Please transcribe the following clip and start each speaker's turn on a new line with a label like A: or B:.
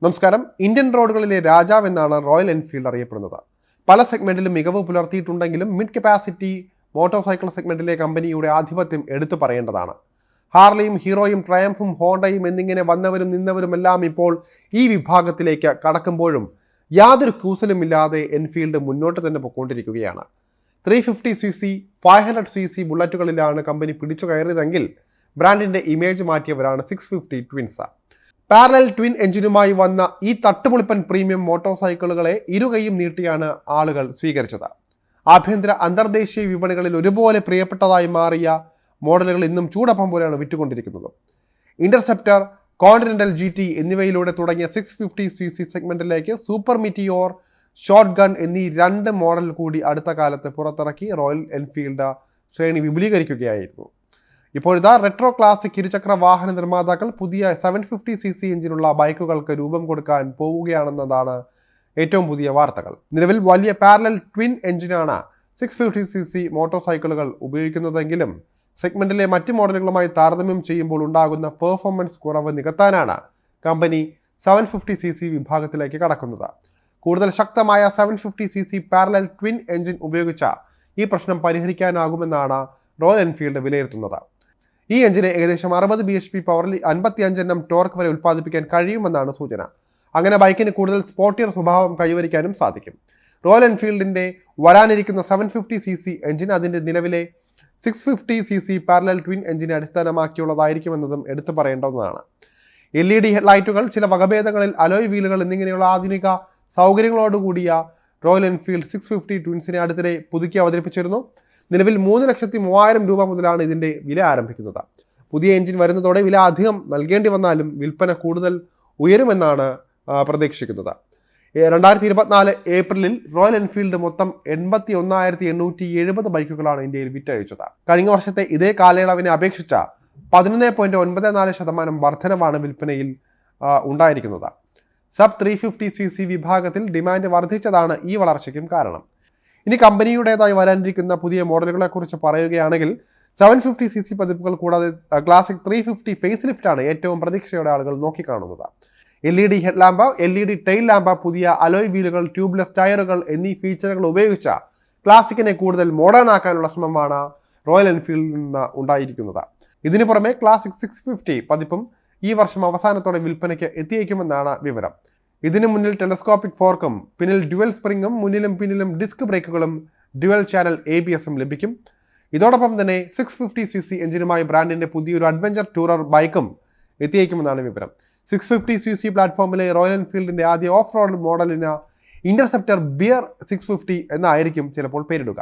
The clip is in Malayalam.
A: നമസ്കാരം. ഇന്ത്യൻ റോഡുകളിലെ രാജാവ് എന്നാണ് റോയൽ എൻഫീൽഡ് അറിയപ്പെടുന്നത്. പല സെഗ്മെന്റിലും മികവ് പുലർത്തിയിട്ടുണ്ടെങ്കിലും മിഡ് കപ്പാസിറ്റി മോട്ടോർ സൈക്കിൾ സെഗ്മെന്റിലെ കമ്പനിയുടെ ആധിപത്യം എടുത്തു പറയേണ്ടതാണ്. ഹാർലിയും ഹീറോയും ട്രയംഫും ഹോണ്ടയും എന്നിങ്ങനെ വന്നവരും നിന്നവരുമെല്ലാം ഇപ്പോൾ ഈ വിഭാഗത്തിലേക്ക് കടക്കുമ്പോഴും യാതൊരു കൂസലുമില്ലാതെ എൻഫീൽഡ് മുന്നോട്ട് തന്നെ പോയിക്കൊണ്ടിരിക്കുകയാണ്. 350cc 500cc ബുള്ളറ്റുകളിലാണ് കമ്പനി പിടിച്ചു കയറിയതെങ്കിൽ ബ്രാൻഡിന്റെ ഇമേജ് മാറ്റിയവരാണ് 650 ട്വിൻസ്. പാരലൽ ട്വിൻ എഞ്ചിനുമായി വന്ന ഈ തട്ടുപൊളിപ്പൻ പ്രീമിയം മോട്ടോർ സൈക്കിളുകളെ ഇരുകൈയും നീട്ടിയാണ് ആളുകൾ സ്വീകരിച്ചത്. ആഭ്യന്തര അന്തർദേശീയ വിപണികളിൽ ഒരുപോലെ പ്രിയപ്പെട്ടതായി മാറിയ മോഡലുകൾ ഇന്നും ചൂടപ്പം പോലെയാണ് വിറ്റുകൊണ്ടിരിക്കുന്നത്. ഇന്റർസെപ്റ്റർ, കോണ്ടിനെന്റൽ GT എന്നിവയിലൂടെ തുടങ്ങിയ 650cc സെഗ്മെന്റിലേക്ക് സൂപ്പർ മിറ്റിയോർ, ഷോട്ട് ഗൺ എന്നീ രണ്ട് മോഡൽ കൂടി അടുത്ത കാലത്ത് പുറത്തിറക്കി റോയൽ എൻഫീൽഡ് ശ്രേണി വിപുലീകരിക്കുകയായിരുന്നു. ഇപ്പോഴിതാ റെട്രോ ക്ലാസിക് ഇരുചക്ര വാഹന നിർമ്മാതാക്കൾ പുതിയ 750cc എഞ്ചിനുള്ള ബൈക്കുകൾക്ക് രൂപം കൊടുക്കാൻ പോവുകയാണെന്നതാണ് ഏറ്റവും പുതിയ വാർത്തകൾ. നിലവിൽ വലിയ പാരലൽ ട്വിൻ എഞ്ചിനാണ് 650cc മോട്ടോർ സൈക്കിളുകൾ ഉപയോഗിക്കുന്നതെങ്കിലും സെഗ്മെന്റിലെ മറ്റ് മോഡലുകളുമായി താരതമ്യം ചെയ്യുമ്പോൾ ഉണ്ടാകുന്ന പെർഫോമൻസ് കുറവ് നികത്താനാണ് കമ്പനി 750cc വിഭാഗത്തിലേക്ക് കടക്കുന്നത്. കൂടുതൽ ശക്തമായ 750cc പാരലൽ ട്വിൻ എഞ്ചിൻ ഉപയോഗിച്ച ഈ പ്രശ്നം പരിഹരിക്കാനാകുമെന്നാണ് റോയൽ എൻഫീൽഡ് വിലയിരുത്തുന്നത്. ഈ എഞ്ചിന് ഏകദേശം 60 bhp പവറിൽ 55 Nm ടോർക്ക് വരെ ഉൽപ്പാദിപ്പിക്കാൻ കഴിയുമെന്നാണ് സൂചന. അങ്ങനെ ബൈക്കിന് കൂടുതൽ സ്പോർട്ടിയർ സ്വഭാവം കൈവരിക്കാനും സാധിക്കും. റോയൽ എൻഫീൽഡിന്റെ വരാനിരിക്കുന്ന 750cc എഞ്ചിൻ അതിന്റെ നിലവിലെ 650cc പാരലൽ ട്വിൻ എഞ്ചിനെ അടിസ്ഥാനമാക്കിയുള്ളതായിരിക്കുമെന്നതും എടുത്തു പറയേണ്ടതാണ്. LED ഹെഡ്ലൈറ്റുകൾ, ചില വകഭേദങ്ങളിൽ അലോയ് വീലുകൾ എന്നിങ്ങനെയുള്ള ആധുനിക സൗകര്യങ്ങളോടുകൂടിയ റോയൽ എൻഫീൽഡ് 650 ട്വിൻസിനെ അടുത്തിടെ പുതുക്കി അവതരിപ്പിച്ചിരുന്നു. നിലവിൽ 3,03,000 രൂപ മുതലാണ് ഇതിന്റെ വില ആരംഭിക്കുന്നത്. പുതിയ എഞ്ചിൻ വരുന്നതോടെ വില അധികം നൽകേണ്ടി വന്നാലും വിൽപ്പന കൂടുതൽ ഉയരുമെന്നാണ് പ്രതീക്ഷിക്കുന്നത്. 2024 ഏപ്രിലിൽ റോയൽ എൻഫീൽഡ് മൊത്തം 81,870 ബൈക്കുകളാണ് ഇന്ത്യയിൽ വിറ്റഴിച്ചത്. കഴിഞ്ഞ വർഷത്തെ ഇതേ കാലയളവിനെ അപേക്ഷിച്ച 11.94% വർധനവാണ് വിൽപ്പനയിൽ ഉണ്ടായിരിക്കുന്നത്. സബ് 350cc വിഭാഗത്തിൽ ഡിമാൻഡ് വർദ്ധിച്ചതാണ് ഈ വളർച്ചയ്ക്കും കാരണം. ഇനി കമ്പനിയുടേതായി വരാനിരിക്കുന്ന പുതിയ മോഡലുകളെ കുറിച്ച് പറയുകയാണെങ്കിൽ 750cc പതിപ്പുകൾ കൂടാതെ ക്ലാസിക് 350 ഫേസ് ലിഫ്റ്റാണ് ഏറ്റവും പ്രതീക്ഷയോടെ ആളുകൾ നോക്കിക്കാണുന്നത്. LED headlamp, LED tail lamp, പുതിയ അലോയ് വീലുകൾ, ട്യൂബ്ലെസ് ടയറുകൾ എന്നീ ഫീച്ചറുകൾ ഉപയോഗിച്ച ക്ലാസിക്കിനെ കൂടുതൽ മോഡേൺ ആക്കാനുള്ള ശ്രമമാണ് റോയൽ എൻഫീൽഡിൽ നിന്ന് ഉണ്ടായിരിക്കുന്നത്. ഇതിനു പുറമെ ക്ലാസിക് 650 പതിപ്പും ഈ വർഷം അവസാനത്തോടെ വിൽപ്പനയ്ക്ക് എത്തിയേക്കുമെന്നാണ് വിവരം. ഇതിനു മുന്നിൽ ടെലസ്കോപ്പിക് ഫോർക്കും പിന്നിൽ ഡ്യുവൽ സ്പ്രിങ്ങും മുന്നിലും പിന്നിലും ഡിസ്ക് ബ്രേക്കുകളും ഡ്യുവൽ ചാനൽ ABSഉം ലഭിക്കും. ഇതോടൊപ്പം തന്നെ 650cc എഞ്ചിനുമായി ബ്രാൻഡിന്റെ പുതിയൊരു അഡ്വഞ്ചർ ടൂറർ ബൈക്കും എത്തിയേക്കുമെന്നാണ് വിവരം. 650cc പ്ലാറ്റ്ഫോമിലെ റോയൽ എൻഫീൽഡിന്റെ ആദ്യ ഓഫ് റോഡ് മോഡലിന് ഇന്റർസെപ്റ്റർ ബിയർ 650 എന്നായിരിക്കും ചിലപ്പോൾ പേരിടുക.